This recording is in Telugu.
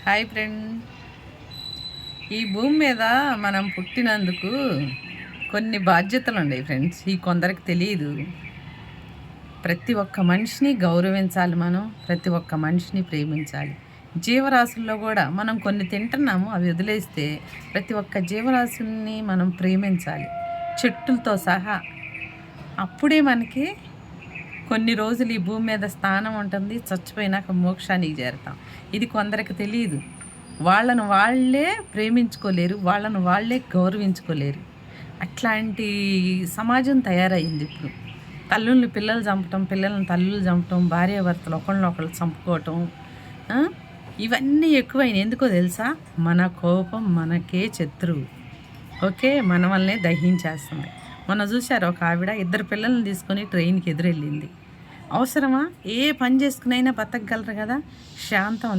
Hi friend. ఈ భూమి మీద మనం పుట్టినందుకు కొన్ని బాధ్యతలు ఉన్నాయి ఫ్రెండ్స్. ఈ కొందరికి తెలియదు. ప్రతి ఒక్క మనిషిని గౌరవించాలి, మనం ప్రతి ఒక్క మనిషిని ప్రేమించాలి. జీవరాశుల్లో కూడా మనం కొన్ని తింటున్నాము, అవి వదిలేస్తే ప్రతి ఒక్క జీవరాశుల్ని మనం ప్రేమించాలి, చెట్టులతో సహా. అప్పుడే మనకి కొన్ని రోజులు ఈ భూమి మీద స్థానం ఉంటుంది, చచ్చిపోయినాక మోక్షానికి చేరుతాం. ఇది కొందరికి తెలియదు. వాళ్ళను వాళ్ళే ప్రేమించుకోలేరు, వాళ్ళను వాళ్ళే గౌరవించుకోలేరు. అట్లాంటి సమాజం తయారైంది ఇప్పుడు. తల్లుల్ని పిల్లలు చంపటం, పిల్లల్ని తల్లులు చంపటం, భార్యాభర్తలు ఒకళ్ళనొకళ్ళు చంపుకోవటం, ఇవన్నీ ఎక్కువైనాయి. ఎందుకో తెలుసా? మన కోపం మనకే శత్రువు. ఓకే, మన వల్లనే దహించేస్తుంది. మొన్న చూశారు, ఒక ఆవిడ 2 పిల్లల్ని తీసుకొని ట్రైన్కి ఎదురెళ్ళింది. అవసరమా? ఏ పని చేసుకునైనా బతకగలరు కదా. శాంతం